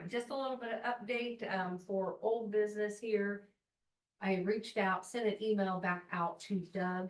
just a little bit of update, for old business here. I reached out, sent an email back out to Doug,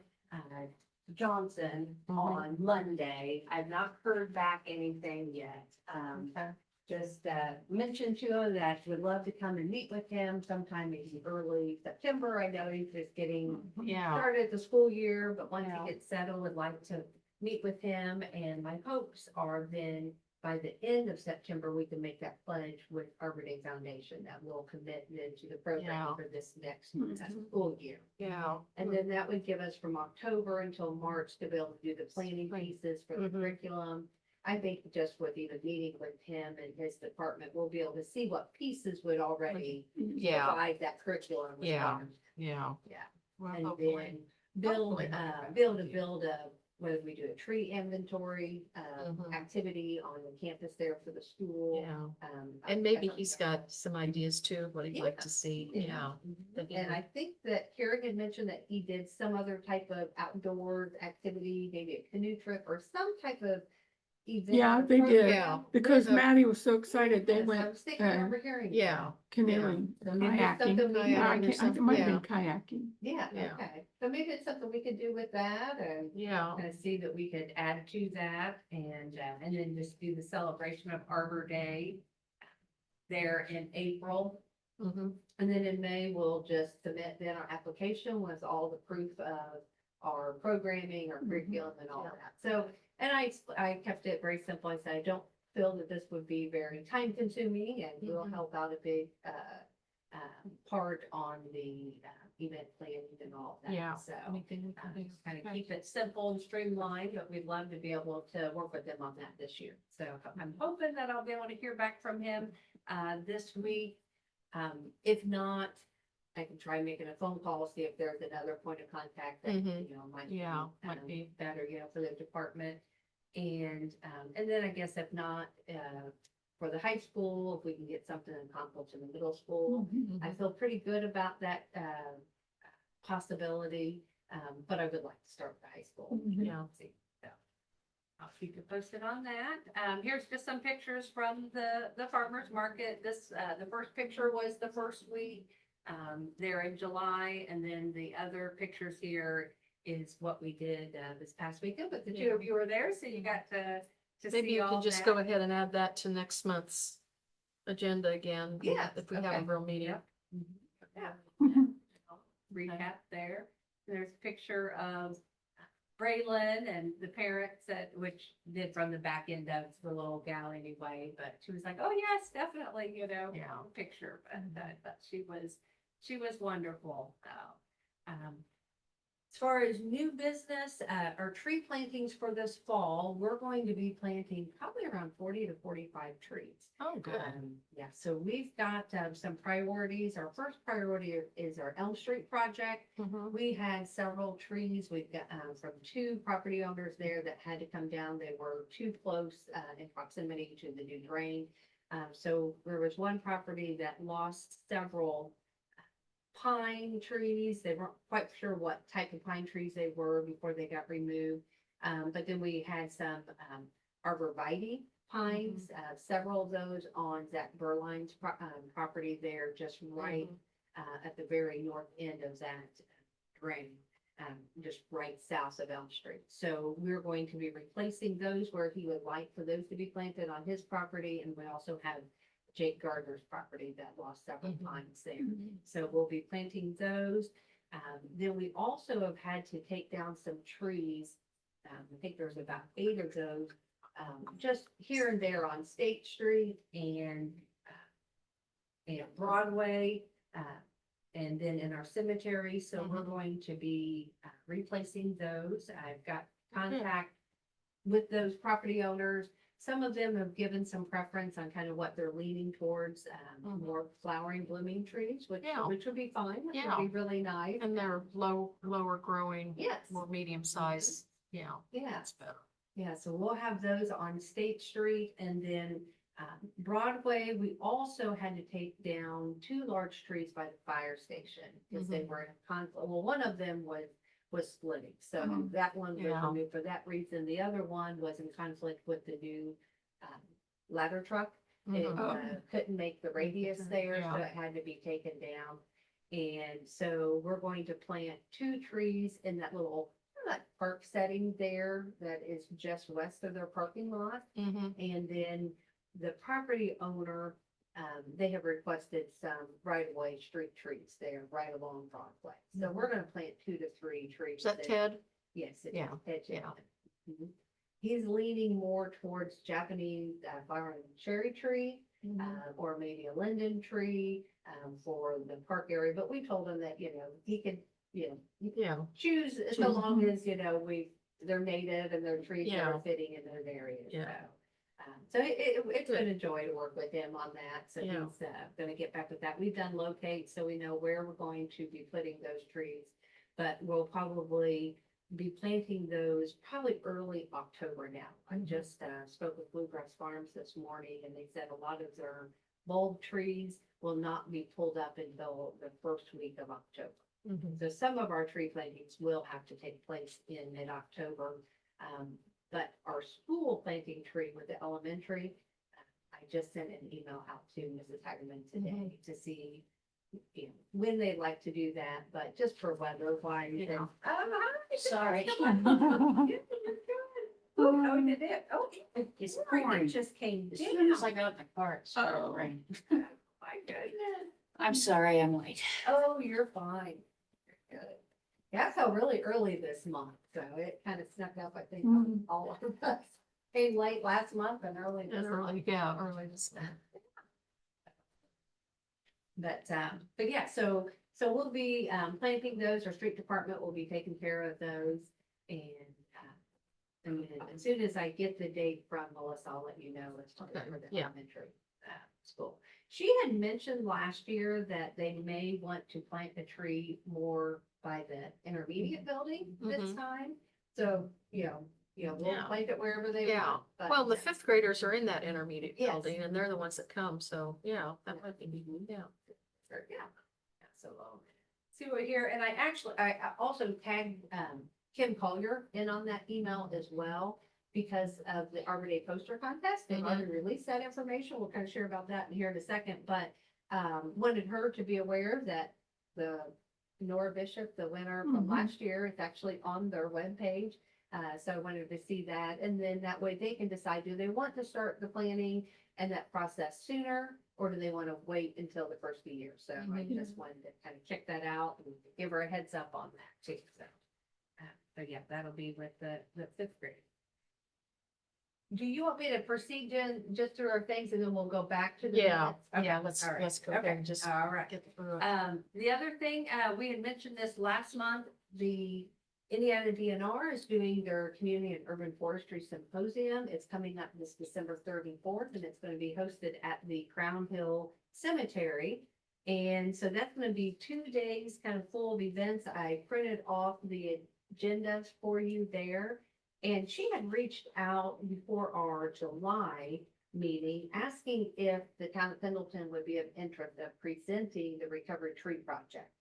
Johnson on Monday. I've not heard back anything yet. Okay. Just, mentioned to him that would love to come and meet with him sometime maybe early September. I know he's just getting Yeah. started the school year, but once Yeah. he gets settled, would like to meet with him. And my hopes are then by the end of September, we can make that pledge with Arbor Day Foundation that will commit then to the program Yeah. for this next Mhm. school year. Yeah. And then that would give us from October until March to be able to do the planning Right. pieces for the Mhm. curriculum. I think just with even meeting with him and his department, we'll be able to see what pieces would already Yeah. provide that curriculum. with Yeah. them. Yeah. Yeah. Well, And hopefully. then build, Hopefully. build a, whether we do a tree inventory, Mhm. activity on the campus there for the school. Yeah. I And maybe don't he's know. got some ideas too, what he'd like to see. Yeah. That'd be And good. I think that Karen had mentioned that he did some other type of outdoors activity, maybe a canoe trip or some type of event. Yeah, or they did. program Yeah. Because with- Maddie was so excited, they Yes, I went was thinking, I remember hearing. Yeah. canoeing, So maybe it's something kayaking. we No, I can- can't, it might have been kayaking. Yeah, Yeah. okay. So maybe it's something we could do with that and Yeah. kind of see that we could add to that and then just do the celebration of Arbor Day there in April. Mhm. And then in May, we'll just submit then our application with all the proof of our programming, our curriculum and all Yeah. that. So, and I kept it very simple. I said, I don't feel that this would be very time consuming and will Mhm. help out a big, part on the, event planning and all that. Yeah. So. Anything we can do. Kind of Okay. keep it simple and streamlined, but we'd love to be able to work with them on that this year. So I'm hoping that I'll be able to hear back from him this week. If not, I can try making a phone call, see if there's another point of contact that, Mhm. might Yeah, might be. better, for the department. And then I guess if not, for the high school, if we can get something accomplished in the middle school. Mm-hmm. I feel pretty good about that, possibility, but I would like to start with the high school. Yeah. See, so I'll keep you posted on that. Here's just some pictures from the farmer's market. This, the first picture was the first week, there in July, and then the other pictures here is what we did, this past weekend, but the two of you were there, so you got to Maybe see you all could just that. go ahead and add that to next month's agenda again. Yeah, If we have okay. a real meeting. Yep. Yeah. Recap there. There's a picture of Braylon and the parents that, which did from the back end of the little gal anyway, but she was like, oh yes, definitely, Yeah. picture. But she was wonderful. As far as new business, or tree plantings for this fall, we're going to be planting probably around 40 to 45 trees. Oh, good. Yeah, so we've got some priorities. Our first priority is our Elm Street project. Mhm. We had several trees. We've got from two property owners there that had to come down. They were too close in proximity to the new drain. So there was one property that lost several pine trees. They weren't quite sure what type of pine trees they were before they got removed. But then we had some arborvitae pines, several of those on Zach Berline's property there, just right at the very north end of that drain, just right south of Elm Street. So we're going to be replacing those where he would like for those to be planted on his property, and we also have Jake Gardner's property that lost several pines there. So we'll be planting those. Then we also have had to take down some trees. I think there's about 8 of those, just here and there on State Street and Broadway, and then in our cemetery. So we're going to be replacing those. I've got contact with those property owners. Some of them have given some preference on kind of what they're leaning towards, more flowering, blooming trees, which would be fine. Which would be really nice. And they're lower growing. Yes. More medium size. Yeah. Yeah. That's better. Yeah, so we'll have those on State Street, and then Broadway, we also had to take down 2 large trees by the fire station because they were in conflict. Well, one of them was splitting, so that one was removed for that reason. The other one was in conflict with the new ladder truck. It Oh. couldn't make the radius there, so Yeah. it had to be taken down. And so we're going to plant 2 trees in that little park setting there that is just west of their parking lot. Mhm. And then the property owner, they have requested some right-of-way street trees there right along Broadway. So we're gonna plant 2 to 3 trees. Is that there. Ted? Yes, it Yeah, is. Ted yeah. Chapman. Mhm. He's leaning more towards Japanese flowering cherry tree, or maybe a linden tree, for the park area. But we told him that, he could, Yeah, choose so long as, they're native and they're trees that Yeah. are fitting in those areas. Yeah. So it's been a joy to work with him on that. So Yeah. he's gonna get back with that. We've done locates, so we know where we're going to be putting those trees. But we'll probably be planting those probably early October now. I Mhm. just spoke with Bluegrass Farms this morning and they said a lot of their bulb trees will not be pulled up until the first week of October. Mhm. So some of our tree plantings will have to take place in mid-October. But our school planting tree with the elementary, I just sent an email out to Mrs. Hagerman today to see, when they'd like to do that, but just for weather wise. Yeah. Sorry. Oh, Oh, did it? Oh, It's it pouring. just came As soon as I down. got in the car, it started Oh. raining. My goodness. I'm sorry, I'm late. Oh, you're fine. You're good. Yeah, I felt really early this month, so it kind of snuck up, I think, on Mhm. all of us. Came late last month and early this And early, month. yeah, early this month. But yeah, so we'll be, planting those, our street department will be taking care of those. And then as soon as I get the date from Melissa, I'll let you know. Let's talk Okay, for the yeah. elementary, school. She had mentioned last year that they may want to plant a tree more by the intermediate building this Mhm. time. So, we'll Yeah. plant it wherever they Yeah. want. but, Well, the 5th graders are in that intermediate Yes. building and they're the ones that come. So, yeah, that might be, yeah. Or, yeah. So, see what here, and I also tagged, Kim Collier in on that email as well, because of the Arbor Day poster contest. They've already released that information. We'll kind of share about that in here in a second, but, wanted her to be aware that the Nora Bishop, the winner from Mhm. last year, is actually on their webpage. So I wanted to see that, and then that way they can decide, do they want to start the planning and that process sooner, or do they want to wait until the first of the year? So I Mhm. just wanted to kind of check that out and give her a heads up on that too, so. But yeah, that'll be with the 5th grade. Do you want me to proceed, Jen, just through our things and then we'll go back to the Yeah, minutes? Okay, yeah, let's all right, go ahead okay, and just all right. get through it. The other thing, we had mentioned this last month, the Indiana DNR is doing their Community and Urban Forestry Symposium. It's coming up this December 3rd and 4th, and it's going to be hosted at the Crown Hill Cemetery. And so that's going to be 2 days kind of full of events. I printed off the agendas for you there. And she had reached out before our July meeting, asking if the town of Pendleton would be of interest of presenting the Recovery Tree Project.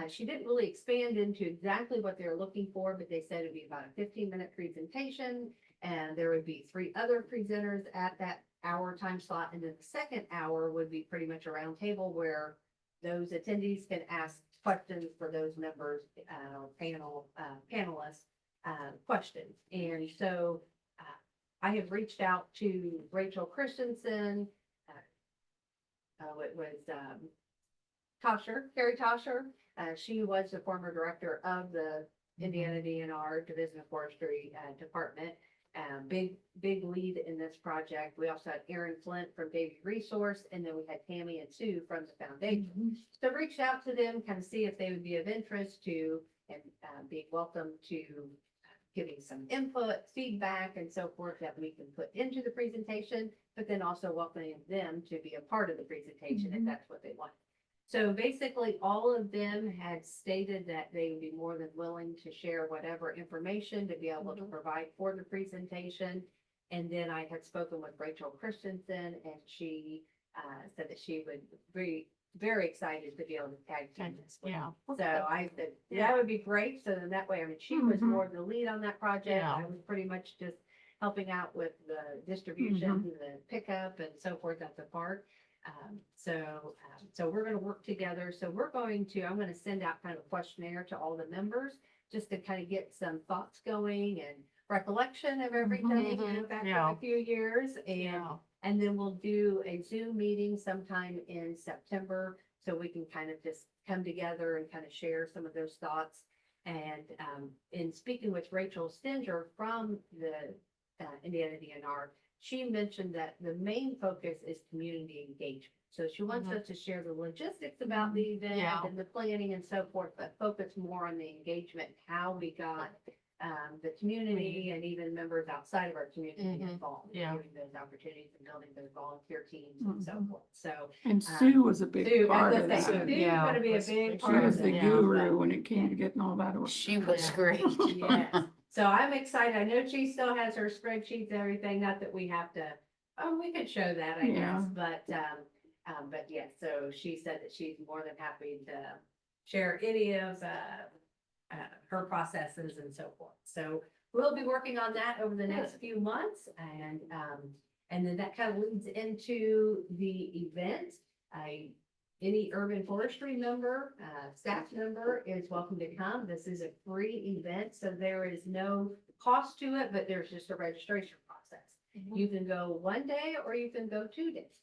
She didn't really expand into exactly what they were looking for, but they said it'd be about a 15-minute presentation. And there would be 3 other presenters at that hour time slot. And then the second hour would be pretty much a round table where those attendees can ask questions for those members, panelists, questions. And so I have reached out to Rachel Christensen. It was Carrie Tosher. She was the former director of the Indiana DNR Division of Forestry Department. Big lead in this project. We also had Aaron Flint from Davy Resource, and then we had Tammy and Sue from the foundation. So reached out to them, kind of see if they would be of interest to, and being welcome to giving some input, feedback, and so forth that we can put into the presentation, but then also welcoming them to be a part of the presentation if that's what they want. So basically, all of them had stated that they would be more than willing to share whatever information to be able to provide for the presentation. And then I had spoken with Rachel Christensen, and she said that she would be very excited to be able to tag team this. Yeah. So I said, that would be great. So then that way, I mean, she was more the lead on that project. Yeah. I was pretty much just helping out with the distribution, the pickup and so forth at the park. So we're gonna work together. So I'm gonna send out kind of a questionnaire to all the members just to kind of get some thoughts going and recollection of everything, you know, back Yeah. from a few years. And then we'll do a Zoom meeting sometime in September so we can kind of just come together and kind of share some of those thoughts. And in speaking with Rachel Stinger from the Indiana DNR, she mentioned that the main focus is community engagement. So she wants us to share the logistics about the event Yeah. and the planning and so forth, but focus more on the engagement, how we got the community and even members outside of our community involved. Yeah. Giving those opportunities and building those volunteer teams and so forth. So And Sue was a big Sue, part as of I say, that. Sue's Yeah. gonna be a Was- big She part was of the it. guru when it came to getting all that. She was Yeah. great. Yes, so I'm excited. I know she still has her spreadsheets, and everything, not that we have to, we could show that, I Yeah. guess, but yes, so she said that she's more than happy to share any of, her processes and so forth. So we'll be working on that over the next few months, and then that kind of leads into the event. Any urban forestry member, staff member is welcome to come. This is a free event, so there is no cost to it, but there's just a registration process. You can go one day or you can go 2 days.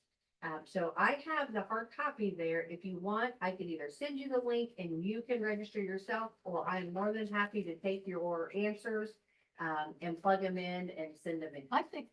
So I have the hard copy there. If you want, I could either send you the link and you can register yourself, or I'm more than happy to take your answers and plug them in and send them in. I think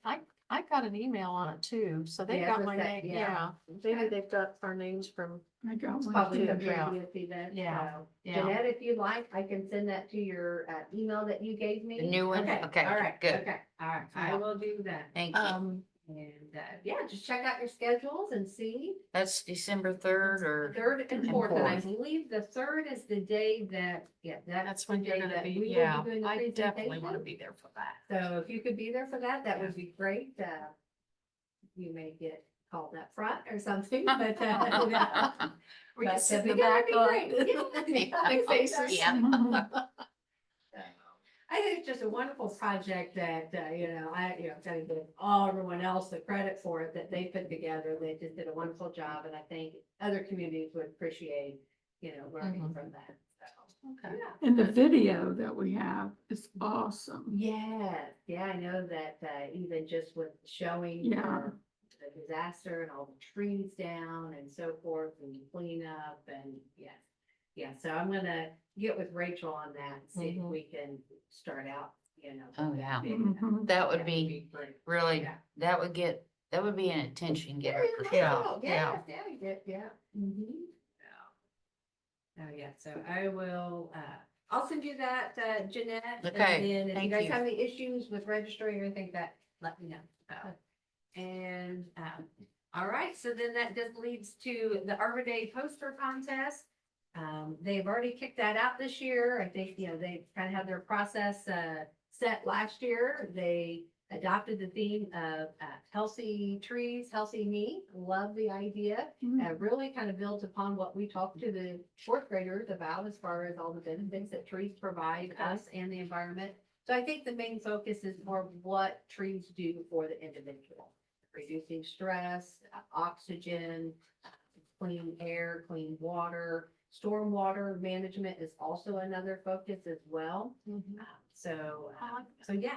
I got an email on it too, so they Yeah, got that's my that- name, yeah. yeah. Maybe they've got our names from, I got one Probably too. the Yeah. previous event. Yeah. So, yeah. Jeanette, if you'd like, I can send that to your email that you gave me. The new one? Okay, All right, good. okay, all right, I Yeah. will do that. Thank you. And, yeah, just check out your schedules and see. That's December 3rd or, Third and And fourth, and I fourth. believe the third is the day that, That's the when you're day gonna that be, we will be yeah, doing the I definitely wanna presentation. be there for that. So if you could be there for that, that Yeah. would be great. You may get called up front or something, but, We But can sit in the the back beginning line. would be great. Yeah. Big faces. Yeah. I think it's just a wonderful project that, I gotta give everyone else the credit for it that they put together. They just did a wonderful job, and I think other communities would appreciate, learning Mhm. from that. So, Okay. yeah. And the video that we have is awesome. Yes, yeah, I know that, even just with showing Yeah. the disaster and all the trees down and so forth and cleanup and yes. Yeah, so I'm gonna get with Rachel on that, and see if Mhm. we can start out, Oh, with yeah. that video. Mhm. that would be great. really, Yeah. that would be an attention getter for sure. Yeah. Yeah. Mhm. Oh, yeah, so I will, I'll send you that, Jeanette. Okay, And then if you thank guys you. have any issues with registering or anything, that, let me know. And, all right, so then that just leads to the Arbor Day poster contest. They've already kicked that out this year. I think, they kind of have their process, set last year. They adopted the theme of, healthy trees, healthy me. Love the idea. Really kind of builds upon what we talked to the fourth graders about as far as all the benefits that trees provide us and the environment. So I think the main focus is more what trees do for the individual, reducing stress, oxygen, clean air, clean water. Stormwater management is also another focus as well. So,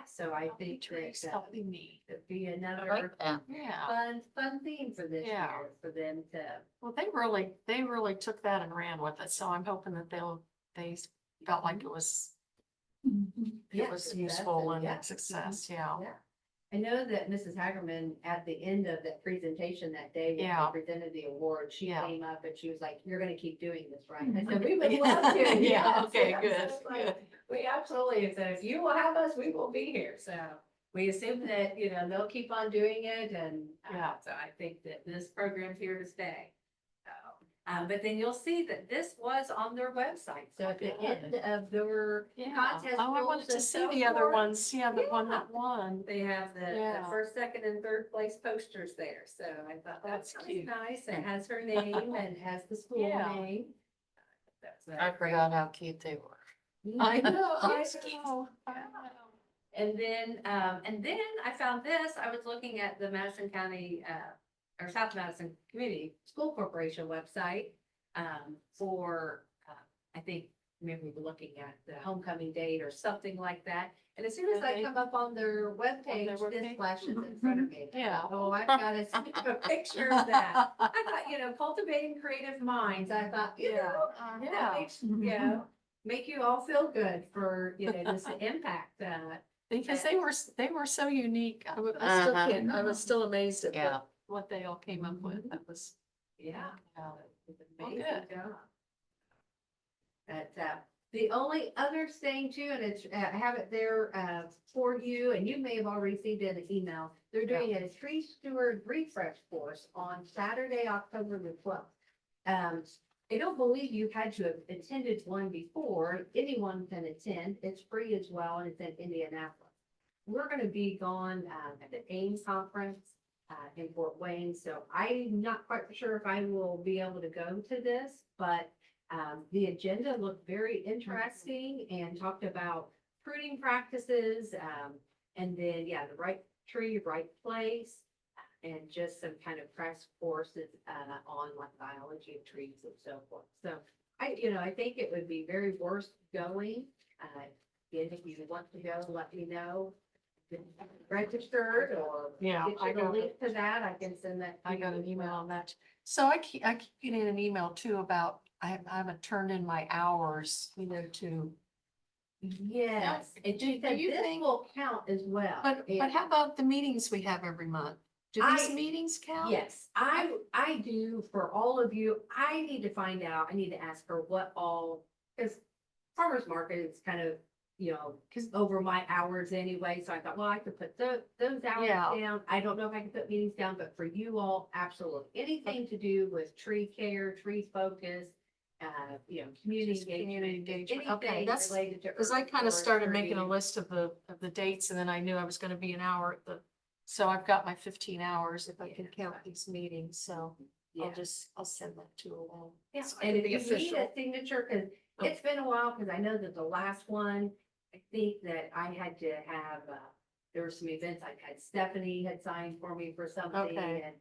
so I think Trees that helping me. it'd be I another like that. Yeah. fun theme for this Yeah. year, for them to. Well, they really took that and ran with it, so I'm hoping that they felt like it was useful and a success, yeah. Yeah. I know that Mrs. Hagerman, at the end of that presentation that day, when Yeah. they presented the award, she Yeah. came up and she was like, "You're gonna keep doing this, right?" I said, "We would love to." Yeah, Yes. okay, Yes. good, I was like, good. We absolutely, so if you will have us, we will be here. So we assume that, they'll keep on doing it, and Yeah. so I think that this program's here to stay. So, but then you'll see that this was on their website. So at the Good. end of their Yeah. contest Oh, I rules wanted to and see so the other forth, ones, yeah, the one Yeah. that won. they have the Yeah. first, second, and third place posters there. So I thought That's that's cute. nice. It has her name and has the school Yeah. name. That's I forgot how cute they were. I know, I That's cute. know. I know. And then I found this, I was looking at the Madison County, or South Madison Community School Corporation website, for, I think maybe we were looking at the homecoming date or something like that. And as soon as I Okay. come up on their webpage, this webpage? flashes in front of me. Yeah. Oh, I've got to send you a picture of that. I thought, cultivating creative minds, I thought, that Yeah, makes, make you all feel good for, this impact, because they were so unique. I still Uh-huh. can't, I was still amazed at Yeah. what they all came up with. That was, yeah. It's Well, amazing good. job. But, the only other thing too, and it's, I have it there, for you, and you may have already received it in an email. They're doing a tree steward refresh course on Saturday, October the 12th. I don't believe you had to have attended one before. Anyone can attend. It's free as well, and it's in Indianapolis. We're gonna be gone, at the AIM conference, in Fort Wayne, so I'm not quite sure if I will be able to go to this, but the agenda looked very interesting and talked about pruning practices, and then, the right tree, right place, and just some kind of crash courses, on like biology of trees and so forth. So I think it would be very worth going. Again, if you want to go, let me know. Registered or yeah, get you the link to that, I can send that. to I got you an as email well. on that. So I keep getting an email too about, I haven't turned in my hours, to, Yes, and Do- she do said you this think- will count as well. but how about the meetings we have every month? Do these I- meetings count? Yes, I do for all of you. I need to find out, I need to ask her what all, because farmer's market is kind of, because over my hours anyway, so I thought, well, I could put those hours Yeah. down. I don't know if I can put meetings down, but for you all, absolutely. Anything to do with tree care, tree focus, community Just community engagement, engagement. Okay, anything that's- related to. Cause I urban kind of started making a forestry. list of the dates and then I knew I was gonna be an hour at so I've got my 15 hours if I can count these meetings, so Yeah. I'll send that to her. all. Yeah, So it and can if be you need official. a signature, because Oh. it's been a while, because I know that the last one, I think that I had to have, there were some events, I had Stephanie had signed for me for something, Okay. and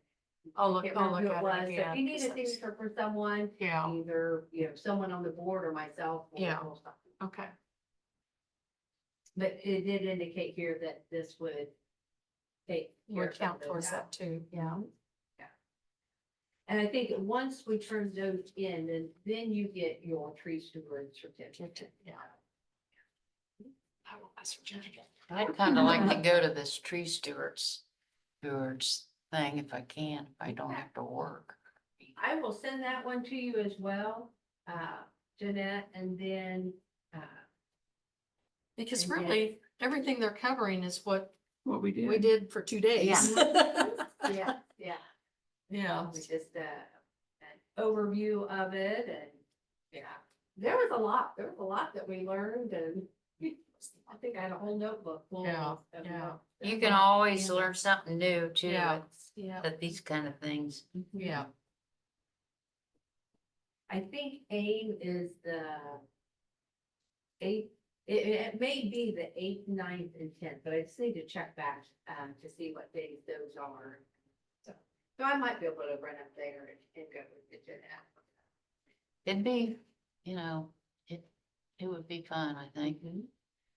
I'll I look, can't I'll remember look who it at was. it So if again. you need a 'cause that's- signature for someone, Yeah, either, someone on the board or myself. Yeah. We'll stop. okay. But it did indicate here that this would take. care Would of count those towards hours. that too, yeah. And I think once we turn those in, then you get your tree steward certificate. Yeah. I will ask for Jennifer. I'd kind of like to go to this tree stewards thing if I can, if I don't have to work. I will send that one to you as well, Jeanette, and then, Because And then- really, everything they're covering is what What we did. we did for 2 days. yeah, Yeah. we just, an overview of it, and, there was a lot that we learned, and I think I had a whole notebook full Yeah, of yeah. notes. You can always learn something new too, Yeah. with Yeah, these kind of things. yeah. I think AIM is the eighth, it may be the 8th, 9th, and 10th, but I just need to check back, to see what days those are. So I might be able to run up there and go with it. It'd be, it would be fun, I think.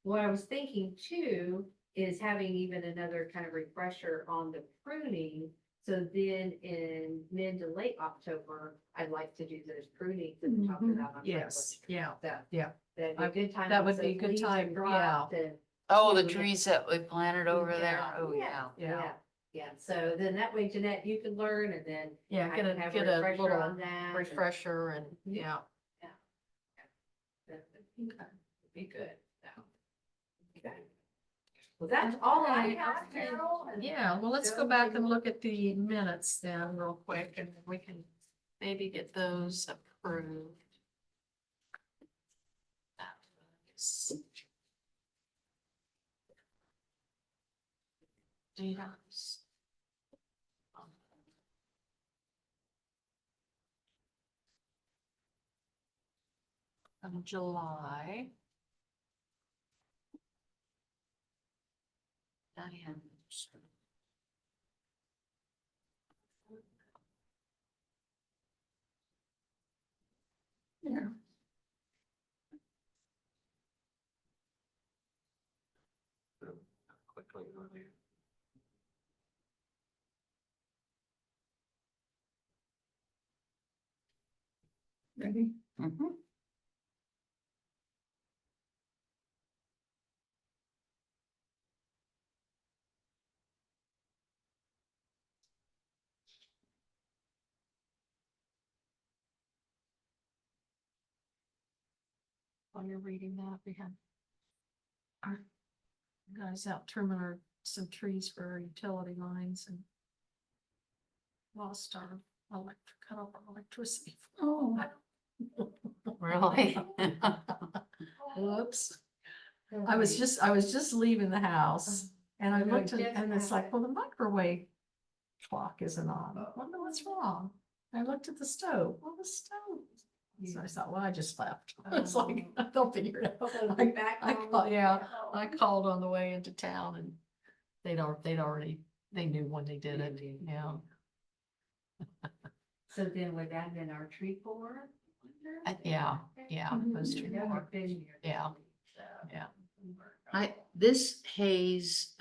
What I was thinking too is having even another kind of refresher on the pruning. So then in mid to late October, I'd like to do those prunings that we talked Mhm. about. on Yes, February. yeah, So yeah. that'd be a good time. that once would be a those good leaves are time, dropped and- Oh, the Yeah. trees that we planted over there. Yeah, Oh, yeah. Yeah, so then that way, Jeanette, you can learn, and then Yeah, I get can have a refresher little on that. and- refresher and, yeah. That would be good. So. Okay. Well, that's all I have, Carol. and Yeah, well, let's go Joe, back maybe and we'll- look at the minutes then real quick and we can maybe get those approved. That was- Yes. From July. Diane. Yeah. Quickly earlier. Ready? Mhm. While you're reading that, we had our guys out trimming some trees for our utility lines and lost our cut off our electricity. Oh, Really? Whoops. I was just leaving the house and I looked and it's like, well, the microwave clock isn't on. I wonder what's wrong. I looked at the stove. Well, the stove. So I thought, well, I just left. It's like, they'll figure it out. I called on the way into town and they knew when they did it, yeah. So then would that have been our tree core? Yeah, those two Yeah, more. we've been here this Yeah, week, so. yeah. This Hayes,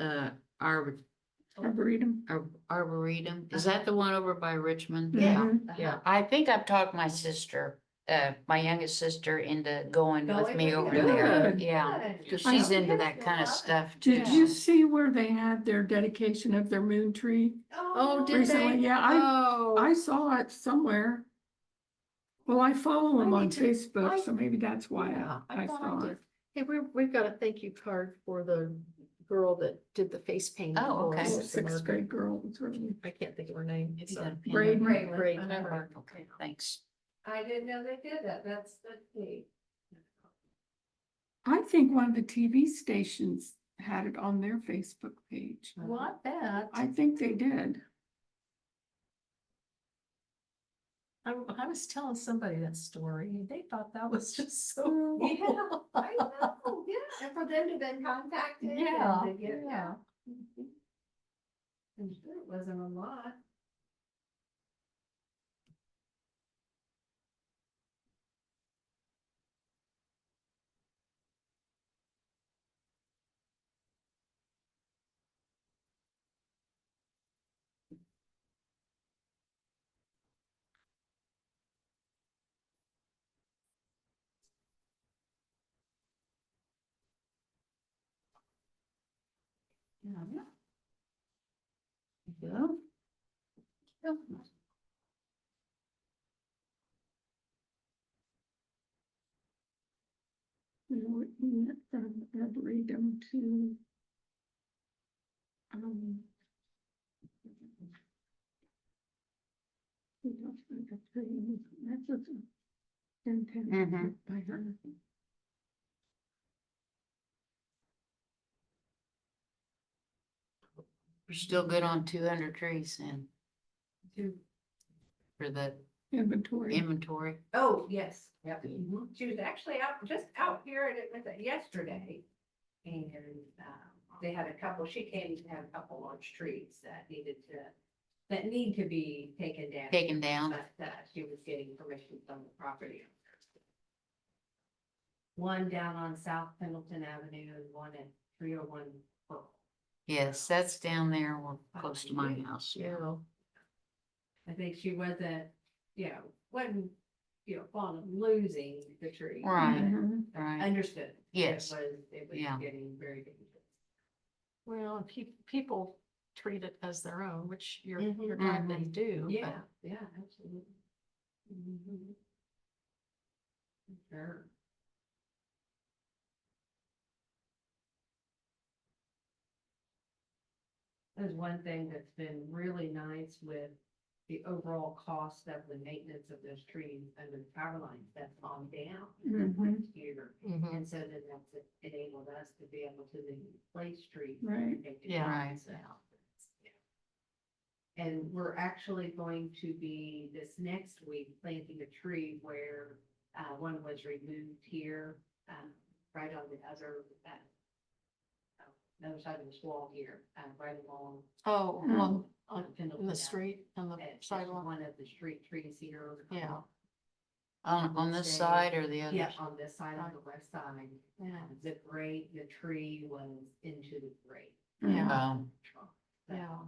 Arboretum. Arboretum, is that the one over by Richmond? Mhm. Yeah. I think I've talked my sister, my youngest sister into going with Going me with over you? there. Good. Yeah, Good. because I she's hope into yes, that you'll kind of love it. stuff Did too. you see where they had their dedication of their moon tree? Oh, did Recently, they? yeah, Oh. I saw it somewhere. Well, I follow them I on need to- Facebook, so maybe that's why Yeah, I thought saw did. it. Hey, we've got a thank you card for the girl that did the face painting. Oh, for okay. us Little at the sixth market. grade girl, it's really I can't think of her name. Have you so- got a pen? Braden. Braden. Okay, thanks. I didn't know they did that. That's neat. I think one of the TV stations had it on their Facebook page. Well, I bet. I think they did. I was telling somebody that story. And they thought that was just so. Yeah, cool. I know, yeah, and for them to then contact it. Yeah, and to get- yeah. Mhm. I'm sure it wasn't a lot. Yeah. Go. We went from Arboretum to um, we lost the tree. That was a Mhm. by her. We're still good on 200 trees then To- for the Inventory. inventory. Oh, yes, yep. She was actually just out here and it was yesterday. And, they had a couple, she came to have a couple large trees that that need to be taken down. Taken down. But, she was getting permission from the property owners. One down on South Pendleton Avenue and one at 301 Pearl. Yes, that's down there, well, close to my house. Yeah. I think she wasn't, wasn't, fond of losing the tree. Right. Mhm. but Right. Understood. Yes. It was Yeah. getting very dangerous. Well, and people treat it as their own, which you're Mhm. glad they do. but- Yeah, absolutely. Mhm. Sure. There's one thing that's been really nice with the overall cost of the maintenance of those trees under the power lines, that's gone down Mhm. here. Mhm. And so then that's enabled us to be able to then replace trees. Right. Yeah. Right. And we're actually going to be this next week planting a tree where one was removed here, right on the other the other side of this wall here, right along. Oh, Mm. on Pendleton the Ave. street, on the It's just sidewalk. one of the street trees here. Yeah. On this side or the other? Yeah, on this side, on the west side. Yeah. The tree was into the grate. Mm. Um, So Yeah.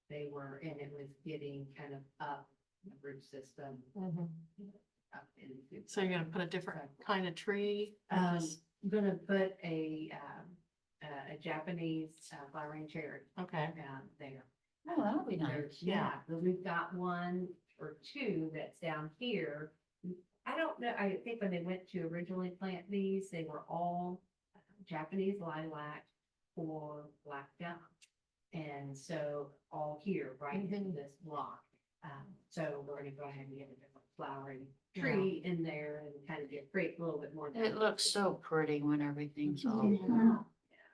They were, and it was getting kind of up the root system. Mhm. Up into. So you're gonna put a different kind of tree? or just- I'm gonna put a Japanese flowering cherry Okay, down there. Oh, that'll be nice. There's- Yeah, but we've got one or two that's down here. I don't know, I think when they went to originally plant these, they were all Japanese lilac or black gum. And so all here, right in this block. So we're gonna go ahead and get a different flowering tree in there and kind of create a little bit more. It looks so pretty when everything's all. Mhm.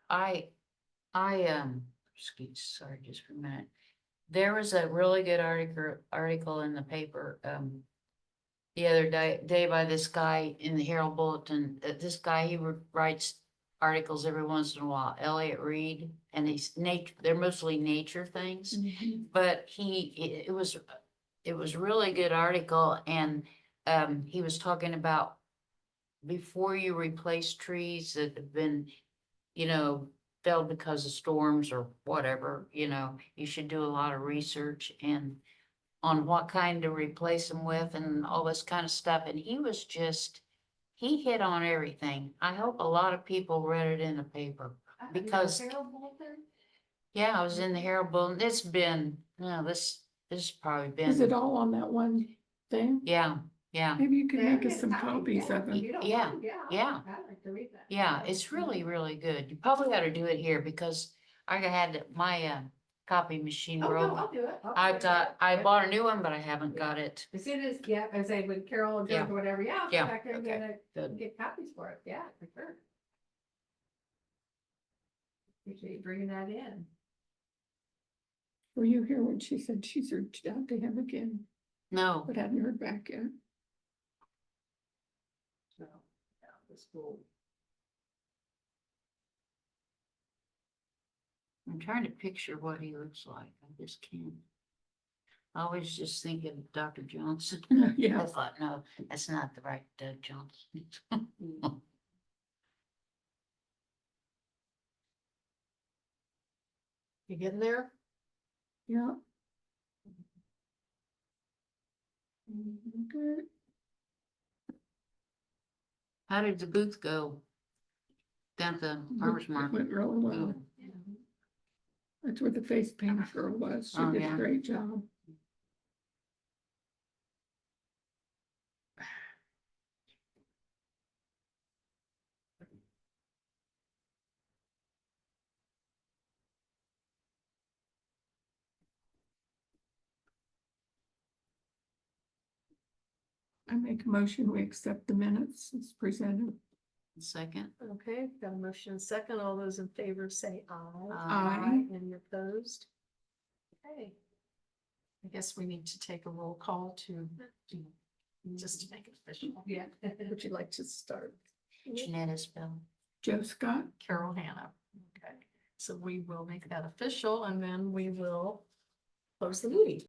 I, sorry, just for a minute. There was a really good article in the paper, the other day by this guy in the Herald Bulletin. This guy, he writes articles every once in a while, Elliot Reed, and they're mostly nature things. Mhm. But it was really good article, and, he was talking about before you replace trees that have been, felled because of storms or whatever, you should do a lot of research and on what kind to replace them with and all this kind of stuff. And he hit on everything. I hope a lot of people read it in the paper. because- Yeah, I was in the Herald Bulletin. It's been, this has probably Is it been, all on that one thing? yeah. Maybe you could make us some copies of them. Yeah, yeah. I'd like to read that. Yeah, it's really, really good. You probably ought to do it here because I had my copy machine Oh, no, broke. I'll do it. I'll do it. I Yeah. bought a new one, but I haven't got it. As soon as, yeah, I say with Carol or George Yeah. or whatever, yeah, I'll Yeah, go back there and okay, good. get copies for it. Yeah, for sure. Appreciate you bringing that in. Were you here when she said she's reached out to him again, No, but hadn't heard back yet? So, yeah, the school. I'm trying to picture what he looks like. I just can't. I was just thinking Dr. Johnson. I Yeah, thought, no, that's not the right Doug Johnson. You getting there? yeah. Good. How did the booth go? Down at the farmer's It market? went really well. Ooh. That's where the face paint girl was. She Oh, did yeah. a great job. I make a motion, we accept the minutes as presented. Second. Okay, got a motion and second. All those in favor say aye. Aye. Any opposed? Okay. I guess we need to take a roll call just to make it official. Yeah. Would you like to start? Jeanette Isbell. Joe Scott, Carol Hannah. Okay, so we will make that official and then we will close the meeting.